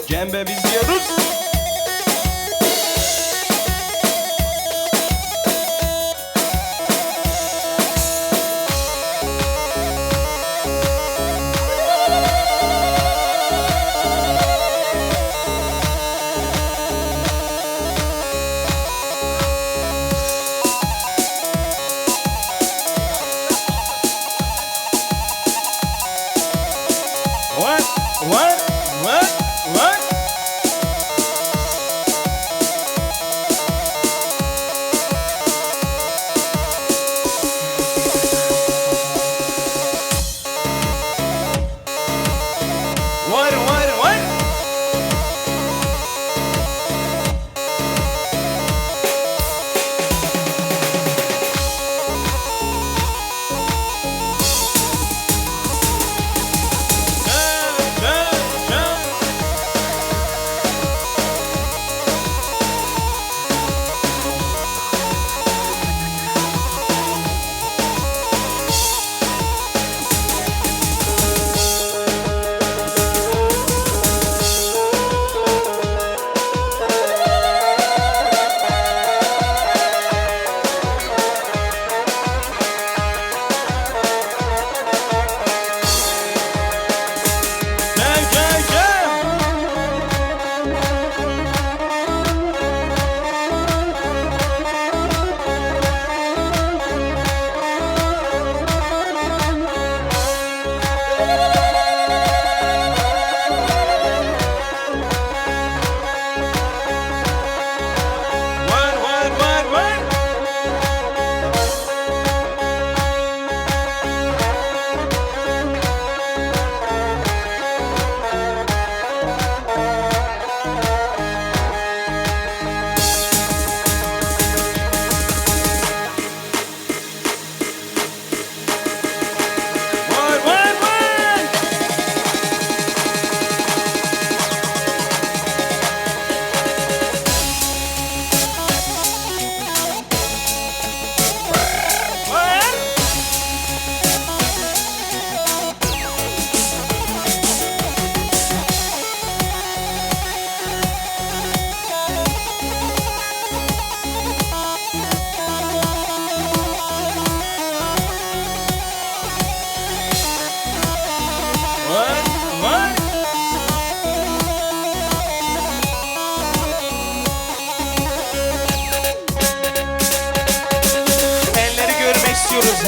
Cembe biz diyoruz. What?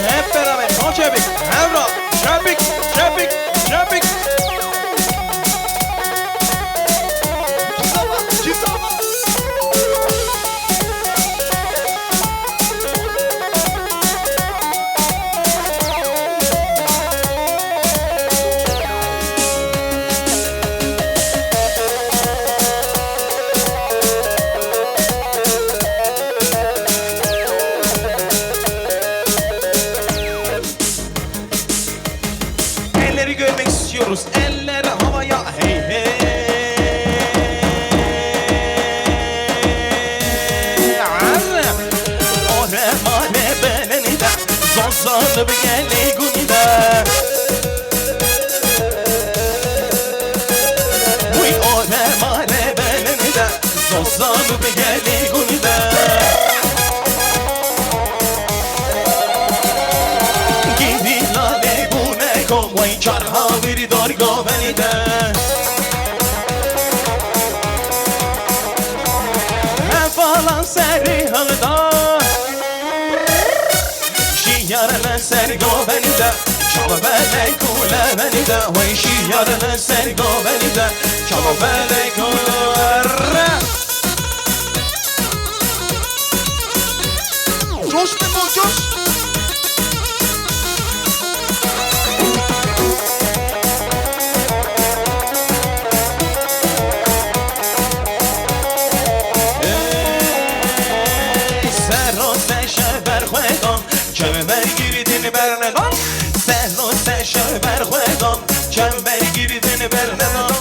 Hep beraber son çevik, Evra, çevik. Elleri görmek istiyoruz, eller havaya, hey hey. Ore mane belenide, zozanı bir geli günide. Uy ore mane belenide, zozanı bir geli günide. Vay çarha veri darga beni de Hem falan seri halda Şiyarına sergo beni de Çaba bele kule beni de Vay şiyarına sergo beni de Çaba bele kule Coş Memo coş Çember girdin bernedan Sehlo seşer berhuedan Çember girdin bernedan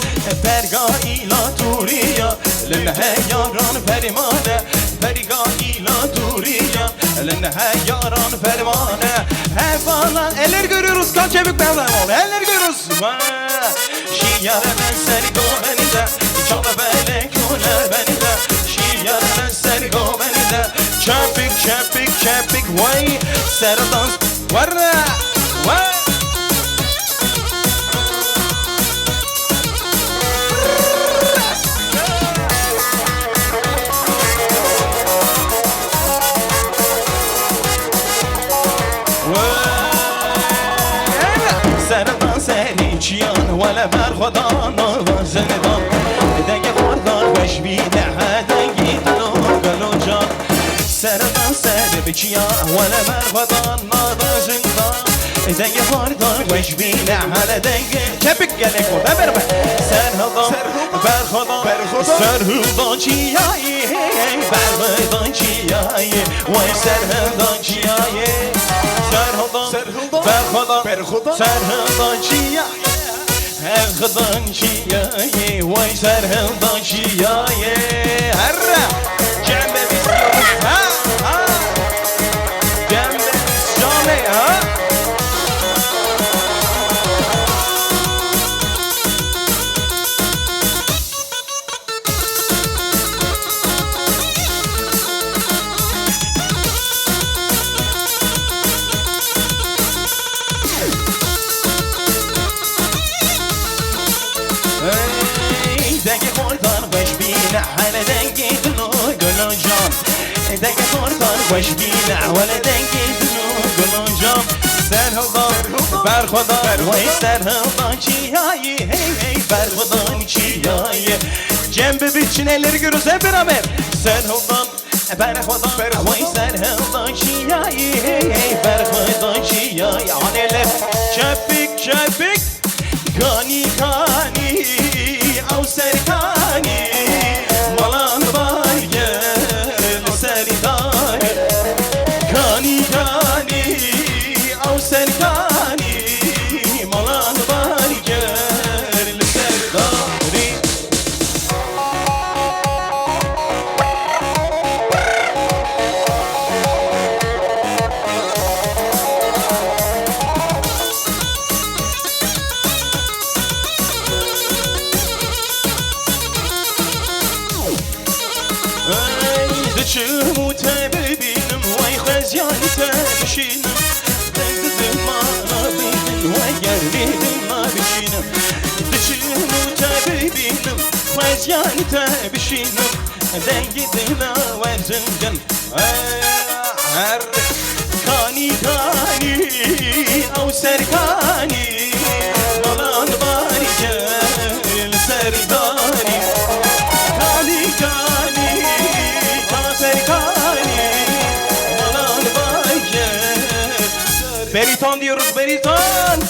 Berga ila turiya Lennehe yaran fermane Berga ila turiya Lennehe yaran fermane He falan eller görüyoruz kan çevik bernedan Eller görüyoruz Şiyare ben seni gömenize Çalı bele güler beni de Şiyarına sergo beni de Çepik çepik çepik vay Serdan varra vay Serdan seni çiyan Vele ber khodana Zendam Denge vardar Veş bide Denge dilo galo can Serdan seni çiyan Vele ber khodana Zendam Denge vardar Veş bide Denge Kepik gelek orada berbe Serdan ber khodana Serdan çiyayi Berdan çiyayi Vay serdan çiyayi Serhudan Serhudan çiyayi Serhudan çiyayi Vay serhudan çiyayi Herre Cembe istiyoruz ha ha Cembe istiyoruz ha Denge kordan baş bina Hala denge dino gönül can Denge kordan baş bina Hala denge dino gönül can Serhudan Berhudan Vay serhudan çiyayi Hey hey berhudan çiyayi Cembe biçin elleri görürüz hep beraber Serhudan Berhudan Vay serhudan çiyayi Hey hey berhudan çiyayi Haneler çepik çepik Kani kani Av serkani Malan var gel serdani Kani kani Av serkani Malan var gel serdani Dıçımı tebebinim Vay khezyanı tebişinim Dendidim bana bildin Vay gerlidim abişinim Dıçımı tebebinim Khezyanı tebişinim Dengidim averdin Her Kani kani Av serkani Dolan bari gel serdani Kani kani Beriton diyoruz beriton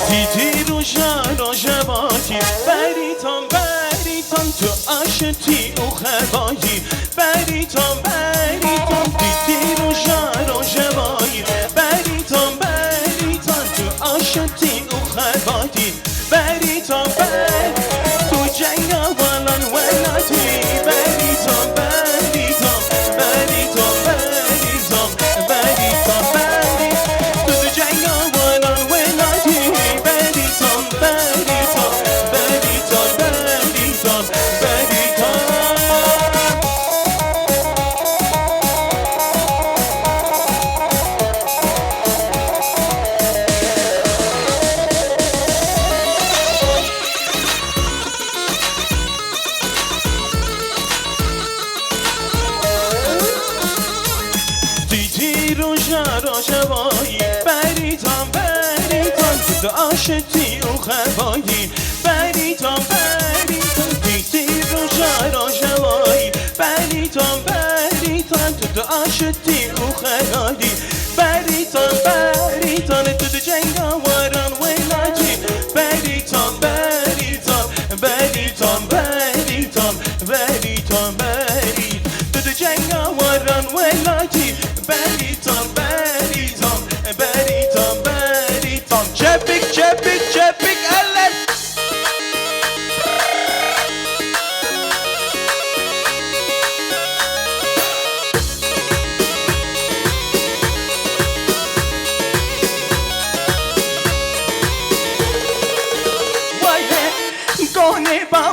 Titi roja roja bati Beriton beriton tu aşeti o khebایی Beriton beriton Titi roja roja bati Beriton beriton tu aşeti o khebایی Beriton beriton Tu cenga valan velati Beriton beriton Beriton beriton Beriton beriton Tu cenga valan velati Beriton beriton Beriton beriton Beriton Titi roja roja vay Beriton beriton Tu aşeti o khebایی Beriton beriton Titi roja roja vay Beriton beriton Tu aşeti o khebایی Beriton beriton Tu cenga varan velati Beriton beriton Beriton beriton Beriton beriton Tu cenga varan velati Beriton beriton Beriton beriton Çepik çepik çepik eller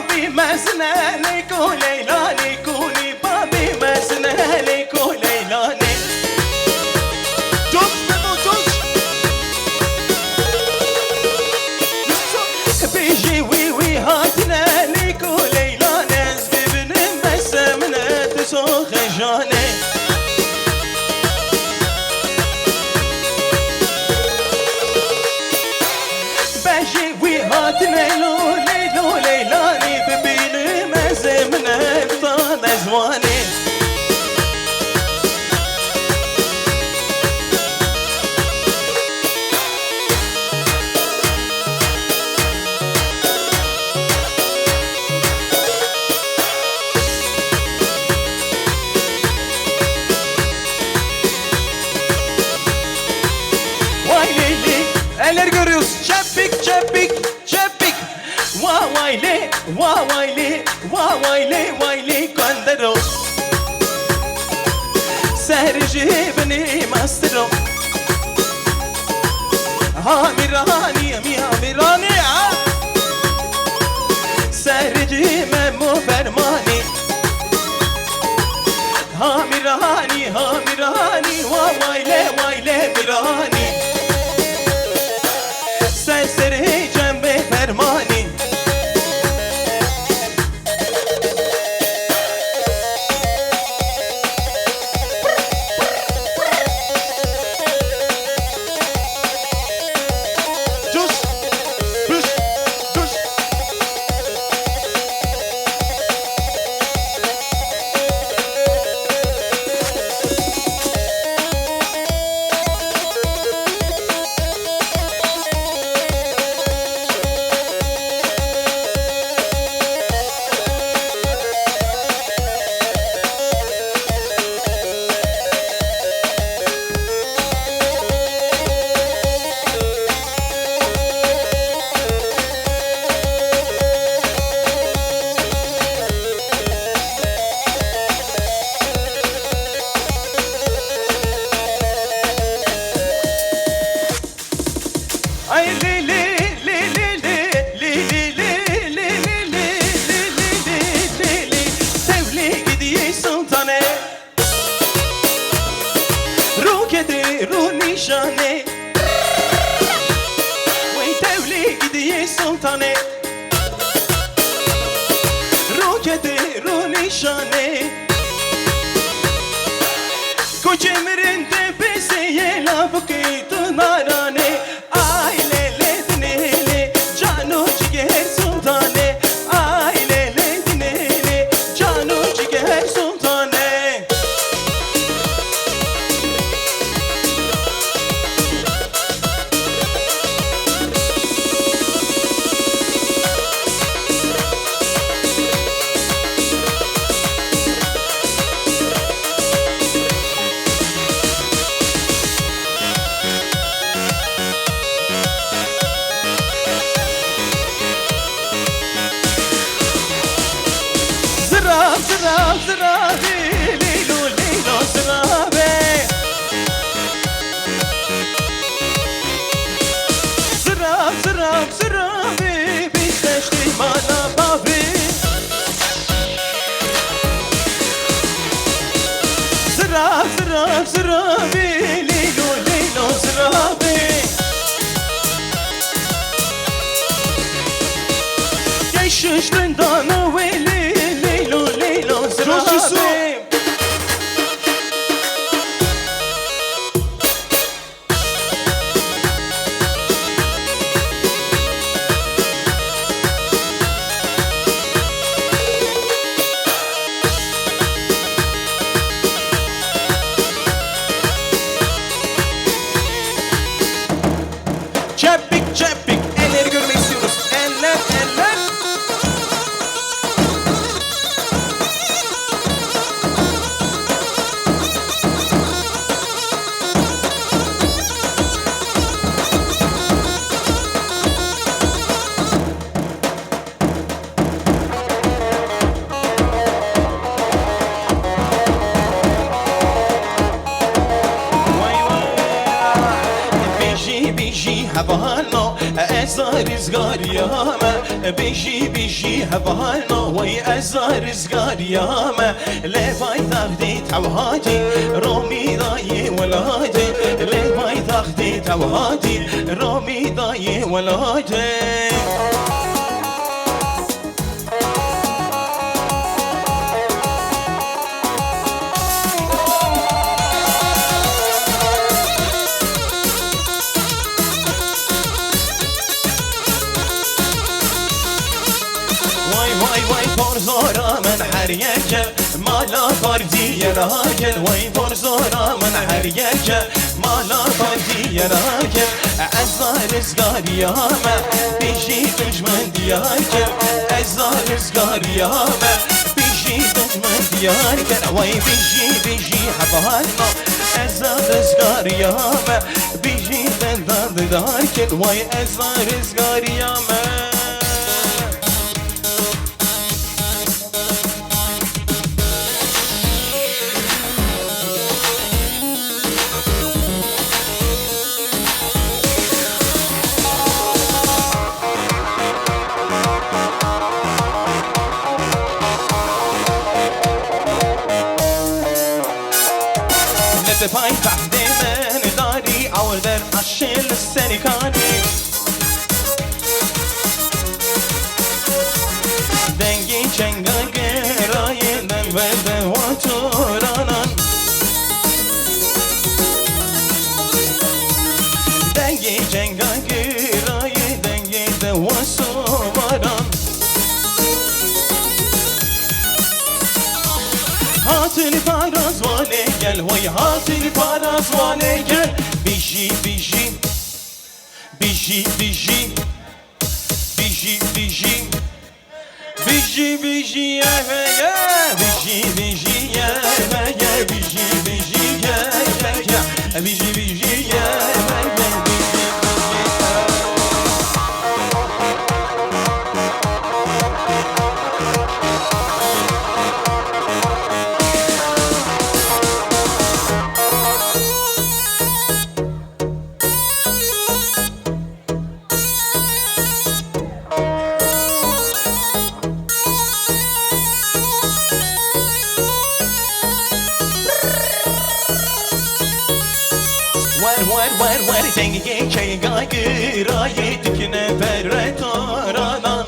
بابي مزنة ليكو ليلاني كوني بابي مزنة ليكو ليلاني توش ببو توش بيجي وي وي هاتنا ليكو ليلاني زبن بسمنا تسوخ جاني بيجي وي هاتنا ليلو ليلاني ببين مزمنا بطان ازواني Eller görüyoruz. Çepik çepik çepik. Vavayli vavayli vavayli vayli kandero. Serci beni mastero. Hamirani mi hamirani ha. Serci memo fermani. Hamirani hamirani vavayli vayle mirani. Serseri cembe fermani Cus, cus, cus Ay li li li li li li li li li li li li li Tevli gidiyor sultane Ruketi ru nişane Vay tevli gidiyor sultane Ruketi ru nişane Koçemirin tepesi yela bukitu narane Zırab zırabi leylo leylo zırabe Zırab zırabi bizleşti bana babi Zırab zırabi leylo leylo zırabe Geçiştinden veli Coşusu Çepik çepik elleri görmek istiyoruz. Eller eller Havana ازار زغاريامه بيجي بيجي هبالنا وي ازار زغاريامه لباي تاخدي توهاتي رومي ضاي ولادي لباي تاخدي توهاتي رومي ضاي ولادي وای پرزارا من هر یک مالا پاردی راگل وای پرزارا من هر یک مالا پاردی راگل ازار زغاریامه بیجی دجمن دیار کر ازار زغاریامه بیجی دجمن دیار کر وای بیجی حبالنا ازار زغاریامه بیجی دندان دار کر وای ازار زغاریامه پای تحت من داری اول در اشل سرکانی دنگی چنگا گرای دل بده و تورانان دنگی چنگا گرای دنگی ده و سواران هاتل پارازوانه گل وی هاتل پارازوانه گل بیجی بیجی بیجی بیجی بیجی بیجی بیجی بیجی بیجی بیجی بیجی بیجی بیجی ور دنگی چنگا گرای دکنه پر تورانان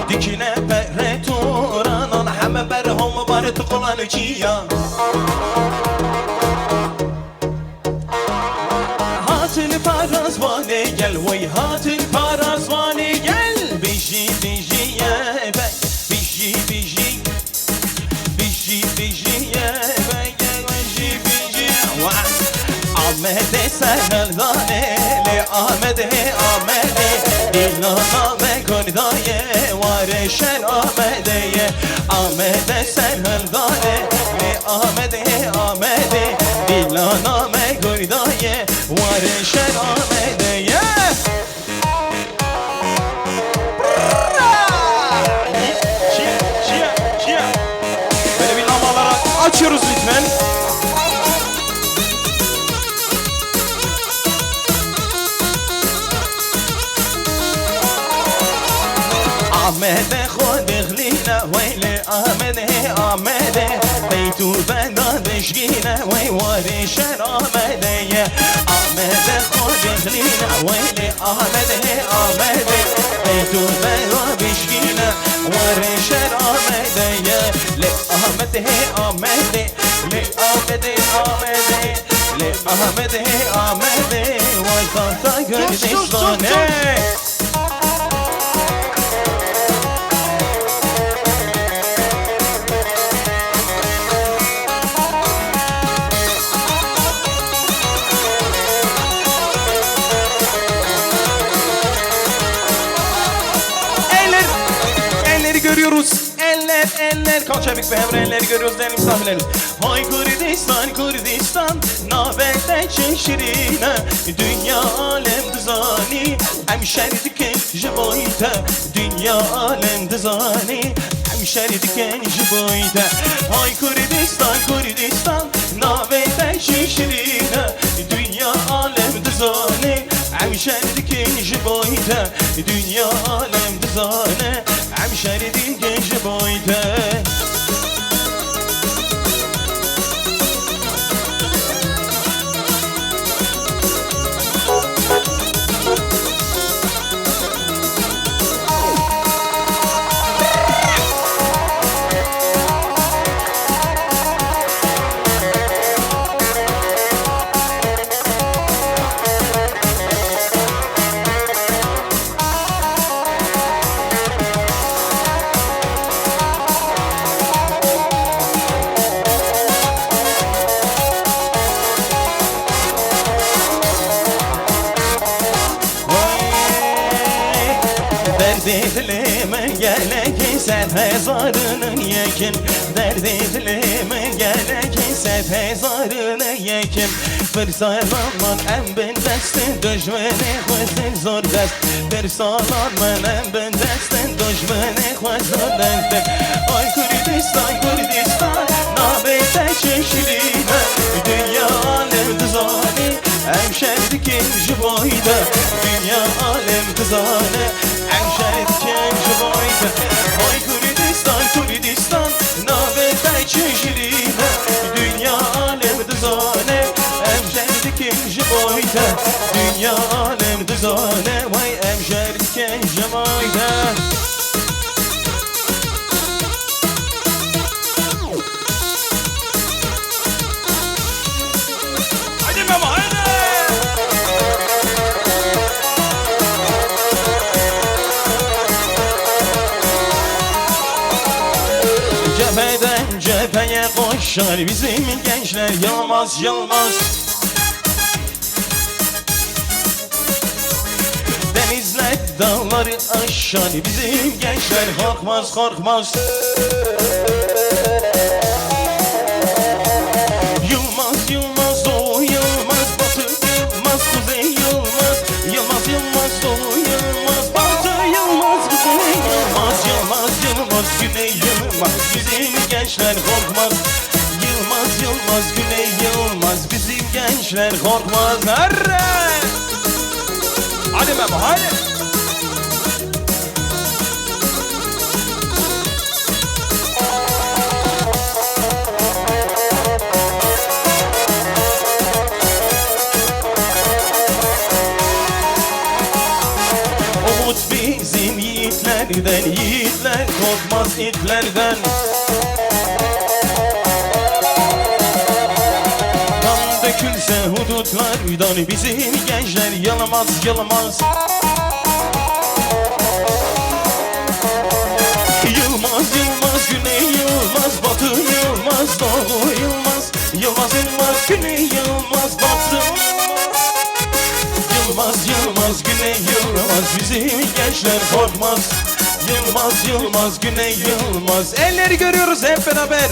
دکنه پر تورانان همه بر هم بار تقلان چیا هاتل پارازوانه گل وی هاتل پارازوانه گل بیجی بیجی بیجی بیجی بیجی بیجی آمده سهل دانه لی آمده دینا نامه کردایه وارشن آمده سهل دانه لی آمده دینا نامه کردایه وارشن Çiğ böyle bir lamalara açıyoruz lütfen. آمده خود اغلینا ویل آمده بیتو بندادشگینه وی وارشن آمده خود اغلینا ویل آمده بیتو بندادشگینه وارشن لی آمده وی تاتا گردشتانه görüyoruz. Eller kalçabik ve hemrenleri görüyoruz değerli misafirlerimiz. Hay Kurdistan navete çeşirine dünya alem dizani hemşeridiken jiboyte dünya alem dizani hemşeridiken jiboyte Hay Kurdistan navete çeşirine dünya dizane Hemşerdik genci boyda Dünya alem dizane Hemşerdik genci boyda Dilime gelek sen hezarını yekin Derdi dilime gelek sen hezarını yekin Bir salaman em ben destin Düşmeni khwazin zor dest Bir salaman em ben destin Düşmeni khwazin dest Ay Kürdistan Nabete çeşirine Dünya alem dizane Hemşerdik inci boyda Dünya alem dizane Hemşerdik inci boyda Ay Kürdistan Nabete çeşirine Dünya alem dizane Hemşerdik inci boyda Dünya alem dizane Vay hemşerdik inci boyda Cepheden cepheye koşar bizim gençler Yılmaz Yılmaz Denizler dağları aşar bizim gençler Korkmaz korkmaz Yılmaz Yılmaz Doğu Yılmaz Batı Yılmaz Kuzey Yılmaz Yılmaz Yılmaz Doğu Yılmaz Batı Yılmaz Kuzey Yılmaz Yılmaz Yılmaz Güney Yılmaz Bizim gençler korkmaz Yılmaz Yılmaz Güney Yılmaz Bizim gençler korkmaz Herre! Hadi Memo hadi! Umut bizim yiğitlerden Yiğitler korkmaz itlerden Kan dökülse hudutlardan Bizim gençler yılmaz yılmaz Yılmaz Yılmaz Güney Yılmaz Batı Yılmaz Doğu Yılmaz Yılmaz Yılmaz Güney Yılmaz Batı Yılmaz Yılmaz Güney Yılmaz Bizim gençler korkmaz Yılmaz Yılmaz Güney Yılmaz Elleri görüyoruz hep beraber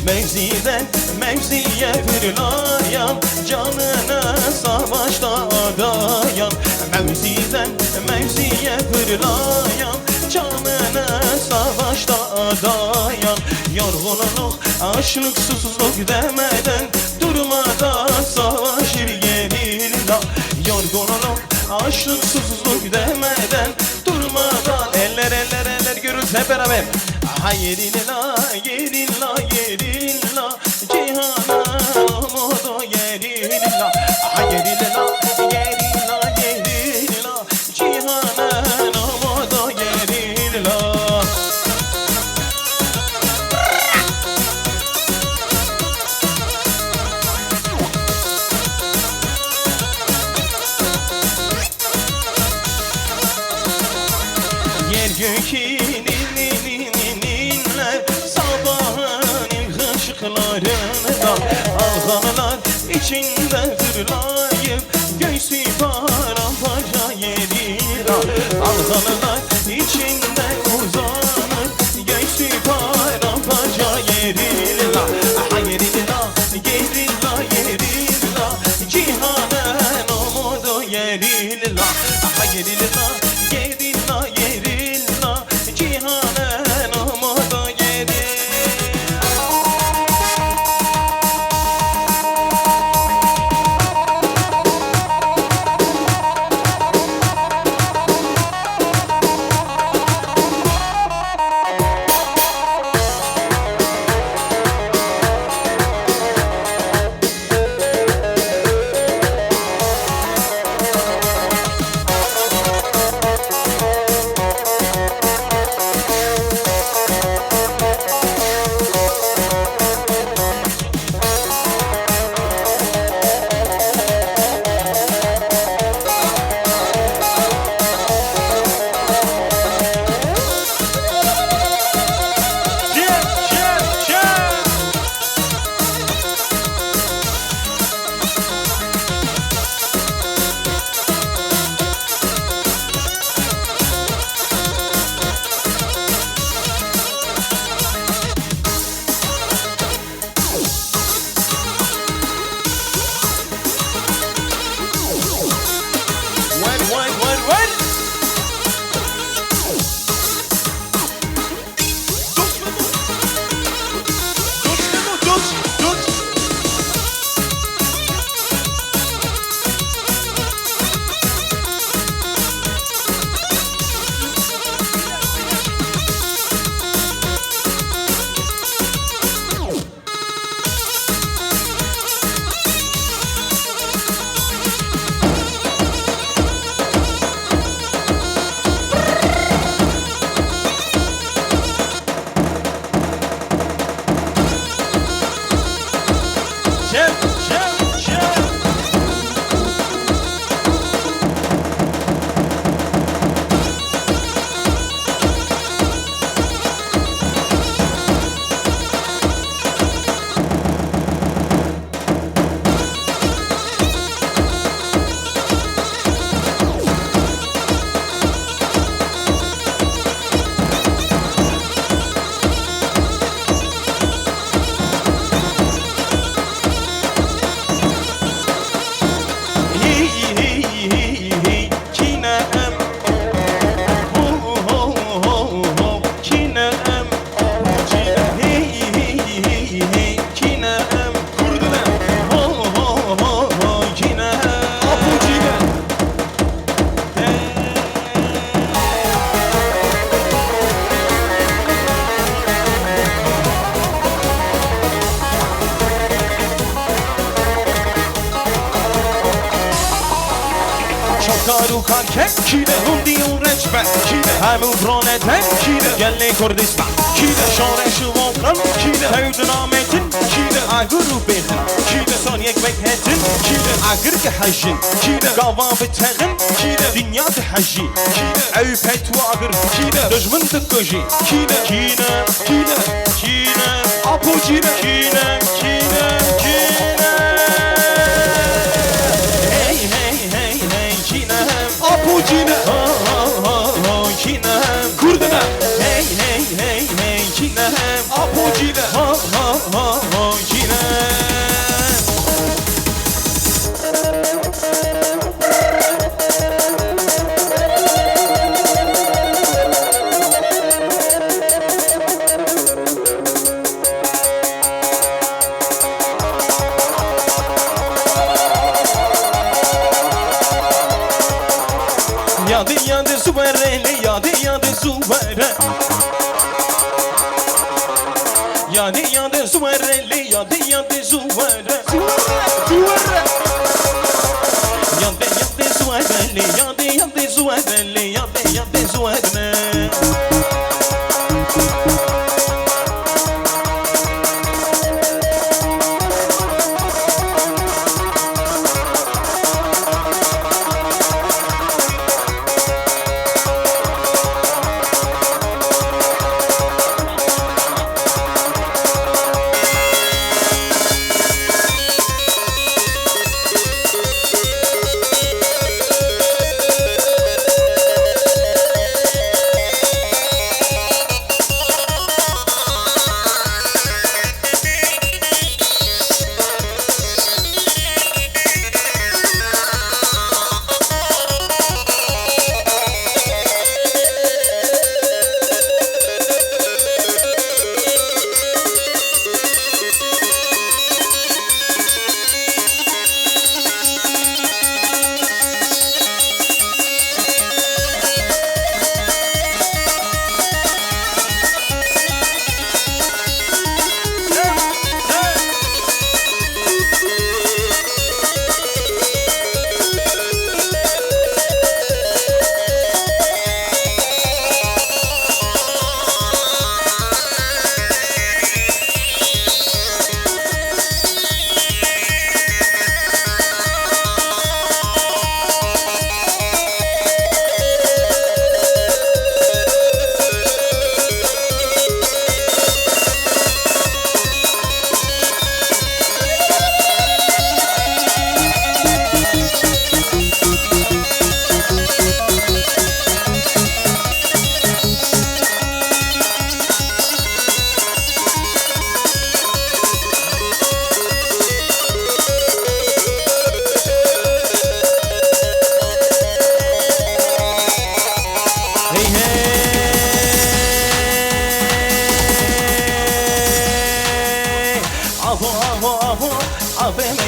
Mevziden mevziye fırlayan Canına savaşta adayan Mevziden mevziye fırlayan Canına savaşta adayan Yorgunluk, açlık, susuzluk demeden Durmadan savaşır yenilla Yorgunluk, açlık, susuzluk demeden Durmadan eller eller eller görürüz hep beraber Yerilla, yerilla, yerilla Cihana umudu yerilla Yerilla, yerilla, yerilla Cihana umudu yerilla Yer gökinin ışıklarında Alhanlar içinde fırlayıp Göğsü paramparça yerine Alhanlar içinde uzanır Göğsü paramparça yerine Yerine, yerine, yerine Cihanın umudu yerine Yerine, yerine, yerine Cihanın umudu yerine شوكار وخاركة كده هندي ورجبة كده همو برونتن كده قلي كردستان كده شورش ووقم كده هيودنا متن كده عقر وبيخن كده صانيك بكهتن كده عقر كحجن كده قاوا بتهغن كده دنيا تحجي كده عيبت وعقر كده دجمن تكوجي كده كينا كده كينا أبو كده كينا كينا كينا Hey hey hey hey Çiğnem Apo Çiğnem Çiğnem Kurduna Hey hey hey hey Çiğnem Apo Çiğnem Çiğnem Yadı yadı suvereli yadı yadı suvere Yadı yadı suvereli yadı yadı suvere Suvere Yadı yadı suvereli yadı yadı suvereli yadı yadı suvere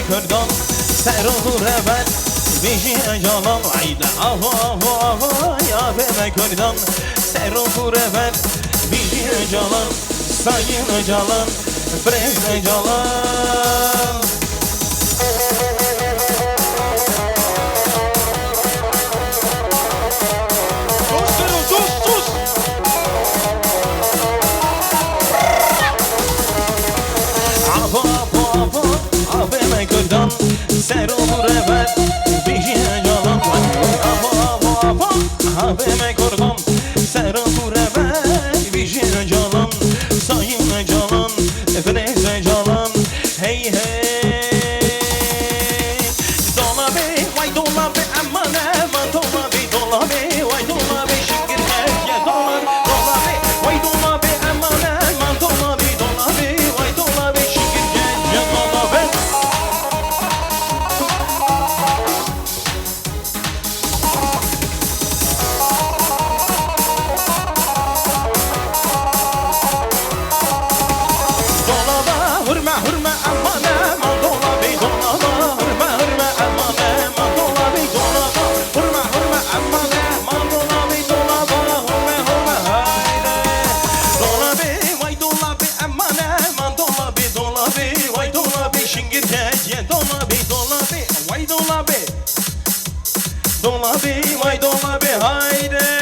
کردم سر و رفت بیشی جانم عید یا به کردم سر و رفت بیشی جانم سایه جانم فرز جانم کردم سر و رفت بیشی جانم همه کردم سر و رفت بیشی جانم سایه جانم فرز جانم هی هی دولابه وای دولابه اما نه من دولابه وای دولابه شکر هر دولابه وای دولابه اما نه من دولابه وای دولابه شکر دولابه Dolabı vay dolabı haydi